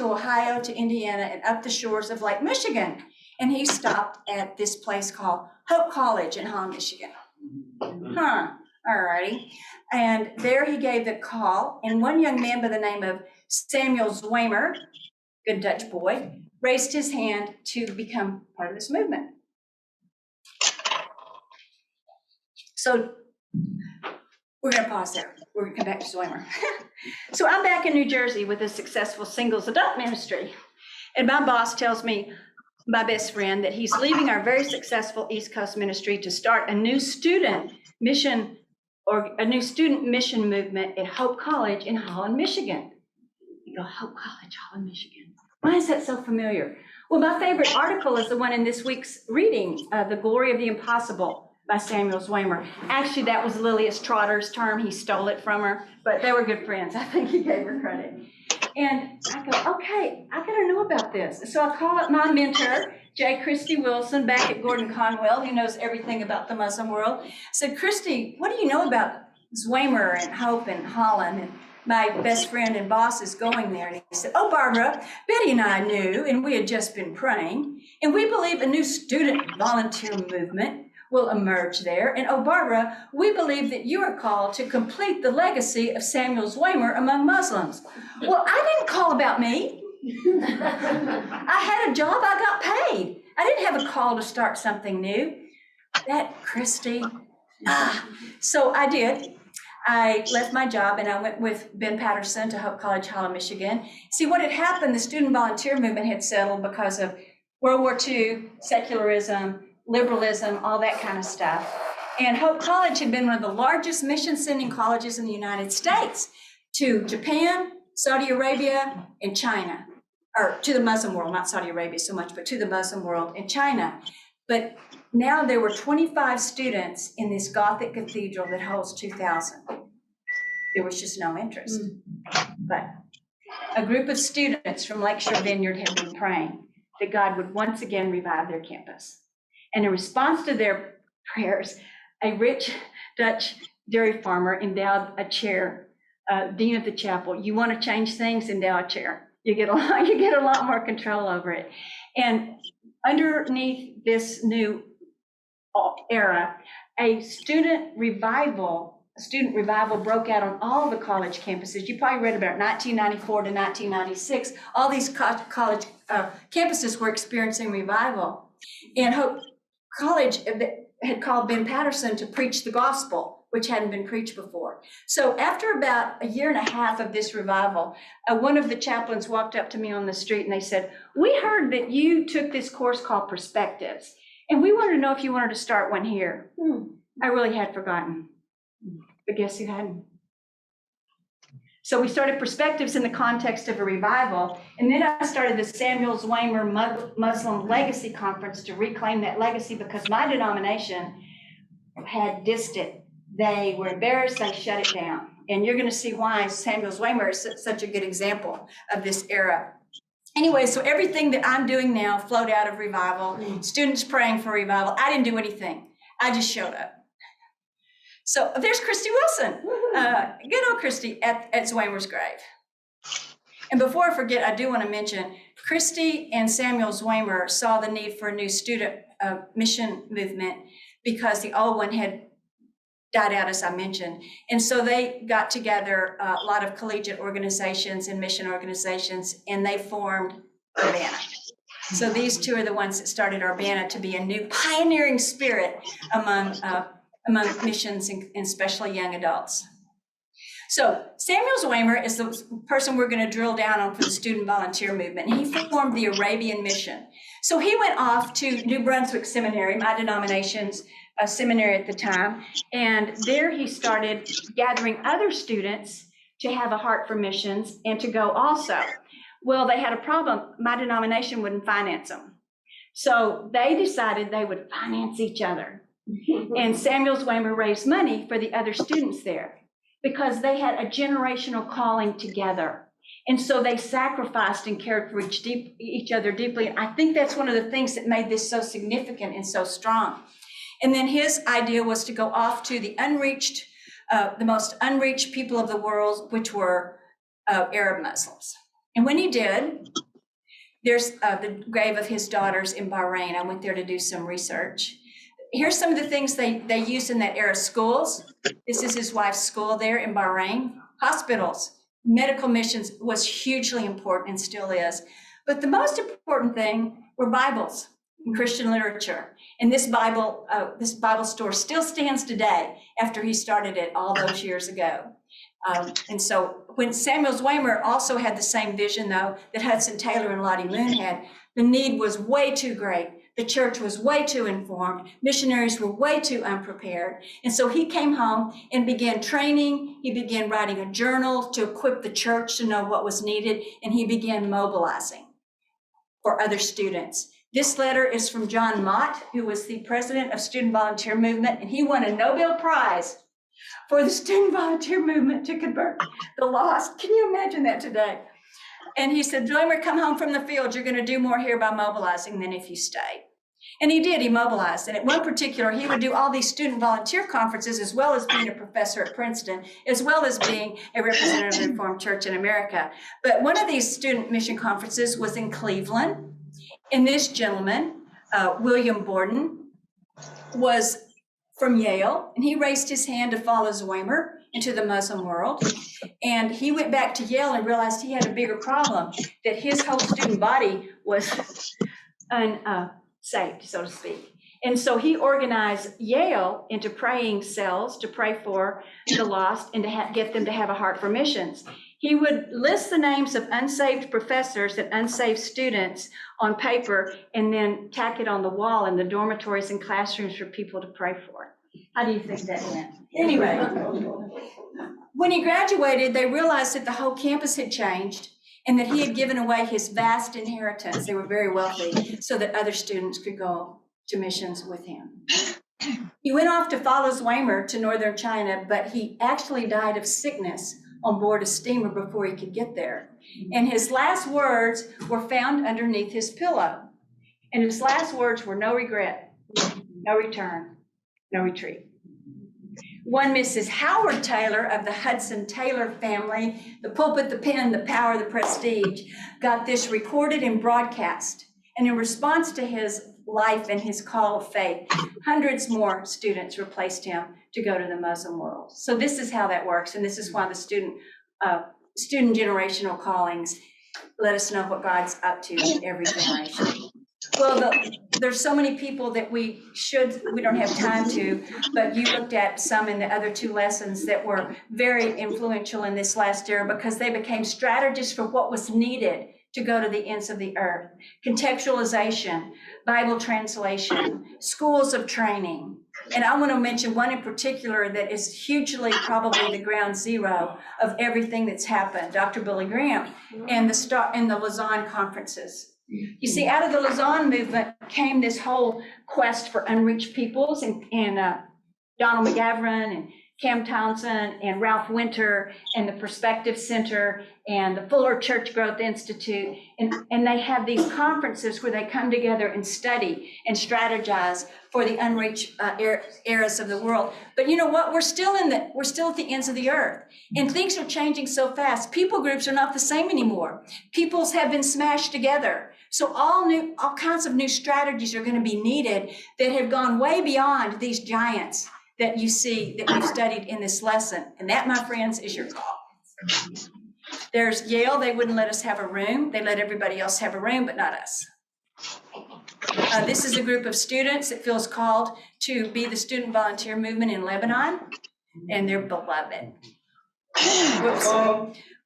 Ohio to Indiana and up the shores of Lake Michigan. And he stopped at this place called Hope College in Holland, Michigan. All righty. And there he gave the call, and one young man by the name of Samuel Zwemer, good Dutch boy, raised his hand to become part of this movement. So we're going to pause there. We're going to come back to Zwemer. So I'm back in New Jersey with a successful singles adult ministry. And my boss tells me, my best friend, that he's leaving our very successful East Coast ministry to start a new student mission movement at Hope College in Holland, Michigan. You go, Hope College, Holland, Michigan. Why is that so familiar? Well, my favorite article is the one in this week's reading, The Glory of the Impossible by Samuel Zwemer. Actually, that was Lilias Trotter's term. He stole it from her, but they were good friends. I think he gave her credit. And I go, okay, I gotta know about this. So I call up my mentor, J. Christy Wilson, back at Gordon Conwell, who knows everything about the Muslim world. I said, Christy, what do you know about Zwemer and Hope and Holland? And my best friend and boss is going there. And he said, oh, Barbara, Betty and I knew, and we had just been praying, and we believe a new student volunteer movement will emerge there. And oh, Barbara, we believe that you are called to complete the legacy of Samuel Zwemer among Muslims. Well, I didn't call about me. I had a job, I got paid. I didn't have a call to start something new. That Christy, so I did. I left my job and I went with Ben Patterson to Hope College Hall in Michigan. See, what had happened, the student volunteer movement had settled because of World War II, secularism, liberalism, all that kind of stuff. And Hope College had been one of the largest mission sending colleges in the United States to Japan, Saudi Arabia, and China, or to the Muslim world, not Saudi Arabia so much, but to the Muslim world and China. But now there were 25 students in this Gothic cathedral that holds 2,000. There was just no interest. But a group of students from Lakeshore Vineyard had been praying that God would once again revive their campus. And in response to their prayers, a rich Dutch dairy farmer endowed a chair, dean of the chapel. You want to change things, endow a chair. You get a lot more control over it. And underneath this new era, a student revival broke out on all the college campuses. You probably read about 1994 to 1996. All these college campuses were experiencing revival. And Hope College had called Ben Patterson to preach the gospel, which hadn't been preached before. So after about a year and a half of this revival, one of the chaplains walked up to me on the street and they said, "We heard that you took this course called Perspectives, and we wanted to know if you wanted to start one here." I really had forgotten, but guess who hadn't? So we started Perspectives in the context of a revival, and then I started the Samuel Zwemer Muslim Legacy Conference to reclaim that legacy because my denomination had dissed it. They were embarrassed, they shut it down. And you're going to see why Samuel Zwemer is such a good example of this era. Anyway, so everything that I'm doing now flowed out of revival, students praying for revival. I didn't do anything. I just showed up. So there's Christy Wilson, good old Christy at Zwemer's grave. And before I forget, I do want to mention, Christy and Samuel Zwemer saw the need for a new student mission movement because the old one had died out, as I mentioned. And so they got together a lot of collegiate organizations and mission organizations, and they formed Urbana. So these two are the ones that started Urbana to be a new pioneering spirit among missions and especially young adults. So Samuel Zwemer is the person we're going to drill down on for the student volunteer movement. He formed the Arabian Mission. So he went off to New Brunswick Seminary, my denomination's seminary at the time, and there he started gathering other students to have a heart for missions and to go also. Well, they had a problem. My denomination wouldn't finance them. So they decided they would finance each other. And Samuel Zwemer raised money for the other students there because they had a generational calling together. And so they sacrificed and cared for each other deeply. And I think that's one of the things that made this so significant and so strong. And then his idea was to go off to the unreached, the most unreached people of the world, which were Arab Muslims. And when he did, there's the grave of his daughters in Bahrain. I went there to do some research. Here's some of the things they used in that era. Schools. This is his wife's school there in Bahrain. Hospitals. Medical missions was hugely important and still is. But the most important thing were Bibles and Christian literature. And this Bible store still stands today after he started it all those years ago. And so when Samuel Zwemer also had the same vision, though, that Hudson Taylor and Lottie Moon had, the need was way too great. The church was way too informed. Missionaries were way too unprepared. And so he came home and began training. He began writing a journal to equip the church to know what was needed. And he began mobilizing for other students. This letter is from John Mott, who was the president of Student Volunteer Movement, and he won a Nobel Prize for the Student Volunteer Movement to convert the lost. Can you imagine that today? And he said, Zwemer, come home from the field. You're going to do more here by mobilizing than if you stayed. And he did, he mobilized. And at one particular, he would do all these student volunteer conferences, as well as being a professor at Princeton, as well as being a representative of the Reformed Church in America. But one of these student mission conferences was in Cleveland. And this gentleman, William Borden, was from Yale, and he raised his hand to follow Zweimer into the Muslim world. And he went back to Yale and realized he had a bigger problem, that his whole student body was unsaved, so to speak. And so he organized Yale into praying cells to pray for the lost and to get them to have a heart for missions. He would list the names of unsaved professors and unsaved students on paper and then tack it on the wall in the dormitories and classrooms for people to pray for. How do you think that went? Anyway, when he graduated, they realized that the whole campus had changed and that he had given away his vast inheritance. They were very wealthy, so that other students could go to missions with him. He went off to follow Zweimer to northern China, but he actually died of sickness on board a steamer before he could get there. And his last words were found underneath his pillow. And his last words were no regret, no return, no retreat. One Mrs. Howard Taylor of the Hudson Taylor family, the pulpit, the pen, the power, the prestige, got this recorded and broadcast. And in response to his life and his call of faith, hundreds more students replaced him to go to the Muslim world. So this is how that works. And this is why the student generational callings let us know what God's up to in every generation. Well, there's so many people that we don't have time to, but you looked at some in the other two lessons that were very influential in this last era because they became strategists for what was needed to go to the ends of the earth. Contextualization, Bible translation, schools of training. And I want to mention one in particular that is hugely probably the ground zero of everything that's happened, Dr. Billy Graham and the Lausanne conferences. You see, out of the Lausanne movement came this whole quest for unreached peoples, and Donald McGavran and Cam Townsend and Ralph Winter and the Perspective Center and the Fuller Church Growth Institute. And they have these conferences where they come together and study and strategize for the unreached areas of the world. But you know what? We're still at the ends of the earth, and things are changing so fast. People groups are not the same anymore. Peoples have been smashed together. So all kinds of new strategies are going to be needed that have gone way beyond these giants that you see, that we've studied in this lesson. And that, my friends, is your call. There's Yale. They wouldn't let us have a room. They let everybody else have a room, but not us. This is a group of students that feels called to be the student volunteer movement in Lebanon, and they're beloved. Whoops.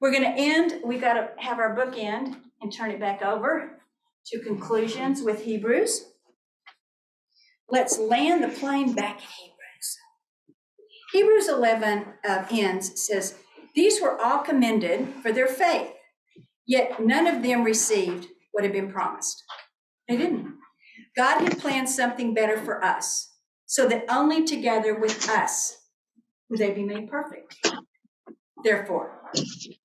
We're going to end. We got to have our book end and turn it back over to conclusions with Hebrews. Let's land the plane back at Hebrews. Hebrews 11 ends, says, these were all commended for their faith, yet none of them received what had been promised. They didn't. God had planned something better for us, so that only together with us would they be made perfect. Therefore,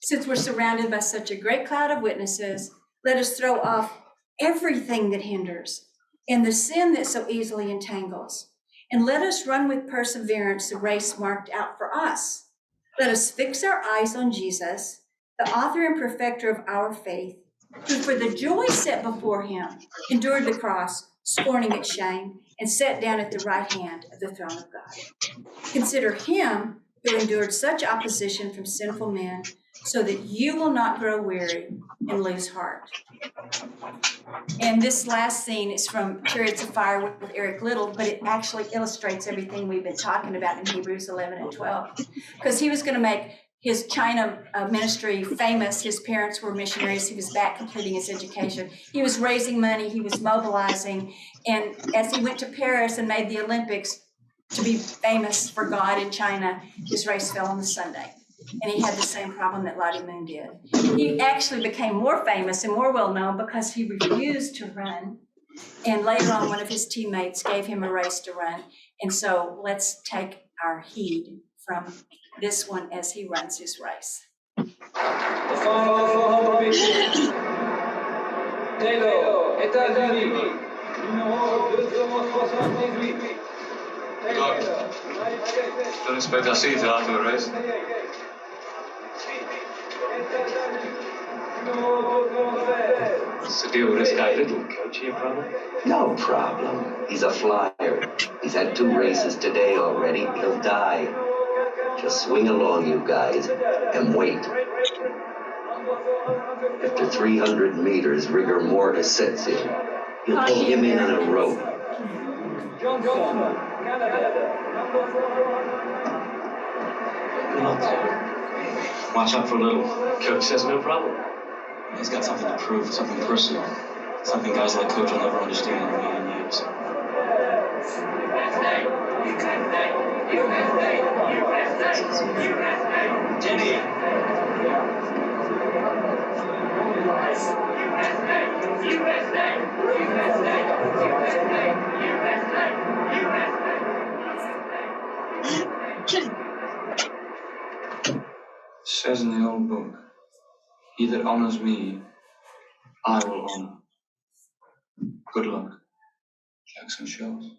since we're surrounded by such a great cloud of witnesses, let us throw off everything that hinders and the sin that so easily entangles, and let us run with perseverance the race marked out for us. Let us fix our eyes on Jesus, the author and perfecter of our faith, who for the joy set before him endured the cross, scorning its shame, and sat down at the right hand of the throne of God. Consider him who endured such opposition from sinful men, so that you will not grow weary and lose heart. And this last scene is from Chariots of Fire with Eric Little, but it actually illustrates everything we've been talking about in Hebrews 11 and 12. Because he was going to make his China ministry famous. His parents were missionaries. He was back completing his education. He was raising money. He was mobilizing. And as he went to Paris and made the Olympics to be famous for God in China, his race fell on the Sunday. And he had the same problem that Lottie Moon did. He actually became more famous and more well-known because he refused to run. And later on, one of his teammates gave him a race to run. And so let's take our heed from this one as he runs his race. Don't expect I'll see you till after the race. No, What's the deal with this guy, Little? Coach, he a problem? No problem. He's a flyer. He's had 2 races today already. He'll die. Just swing along, you guys, and wait. After 300 meters, rigor mortis sets in. You'll pull him in on a rope. Watch out for Little. Coach says no problem. He's got something to prove, something personal. Something guys like Coach will never understand in a million years. Says in the old book, he that honors me, I will honor. Good luck, Jackson Shows.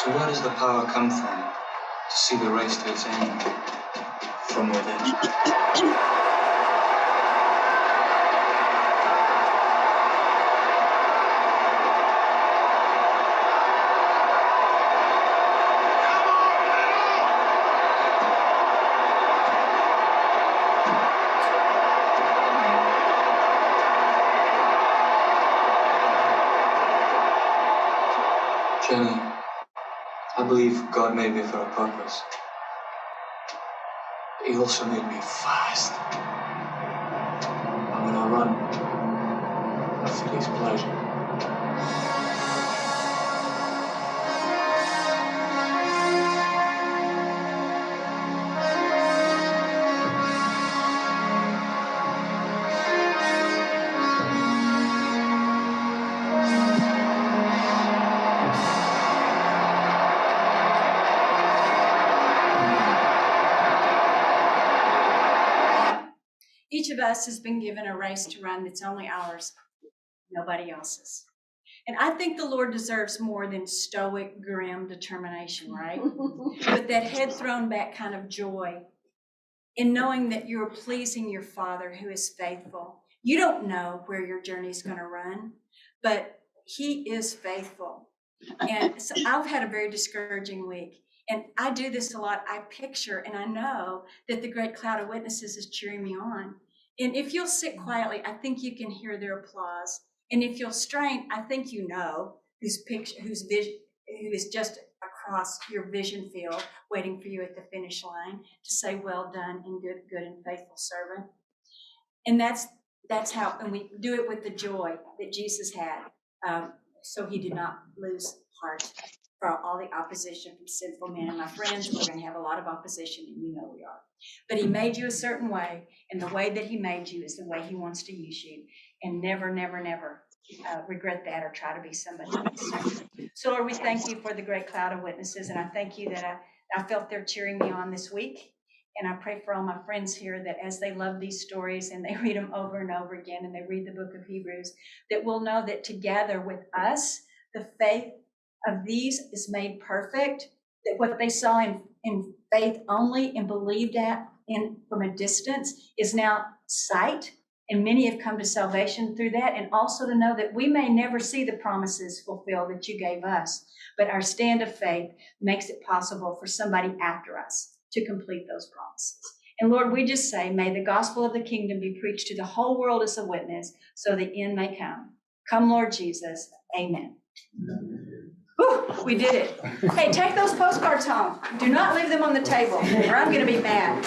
So where does the power come from to see the race to its end? From within. Jenny, I believe God made me for a purpose. He also made me fast. And when I run, I feel His pleasure. Each of us has been given a race to run that's only ours, nobody else's. And I think the Lord deserves more than stoic, grim determination, right? But that head thrown back kind of joy in knowing that you're pleasing your Father who is faithful. You don't know where your journey is going to run, but He is faithful. And so I've had a very discouraging week. And I do this a lot. I picture and I know that the great cloud of witnesses is cheering me on. And if you'll sit quietly, I think you can hear their applause. And if you'll strain, I think you know whose who is just across your vision field, waiting for you at the finish line to say, "Well done, and good and faithful servant." And that's how, and we do it with the joy that Jesus had. So He did not lose heart for all the opposition from sinful men. And my friends, we're going to have a lot of opposition, and you know we are. But He made you a certain way, and the way that He made you is the way He wants to use you. And never, never, never regret that or try to be somebody else. So Lord, we thank You for the great cloud of witnesses, and I thank You that I felt they're cheering me on this week. And I pray for all my friends here that as they love these stories and they read them over and over again, and they read the book of Hebrews, that we'll know that together with us, the faith of these is made perfect, that what they saw in faith only and believed at from a distance is now sight, and many have come to salvation through that. And also to know that we may never see the promises fulfilled that You gave us, but our stand of faith makes it possible for somebody after us to complete those promises. And Lord, we just say, may the gospel of the kingdom be preached to the whole world as a witness, so the end may come. Come, Lord Jesus. Amen. Whew, we did it. Hey, take those postcards home. Do not leave them on the table, or I'm going to be mad.